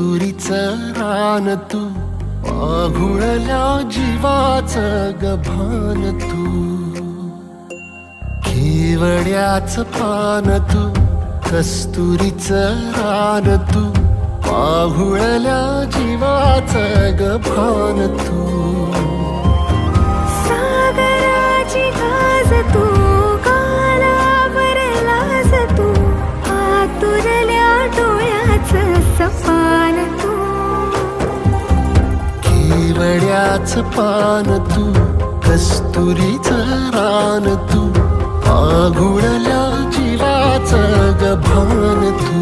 कस्तुरीचं रान तू, आघुळल्या जीवाचं गभान तू, केवड्याचं पान तू, कस्तुरीचं रान तू, आघुळल्या जीवाचं गभान तू, सागराची गाज तू, गालावरलाज तू, आतुरल्या डोळ्याचं सपान तू, केवड्याचं पान तू, कस्तुरीचं रान तू, आघुळल्या जीवाचं गभान तू.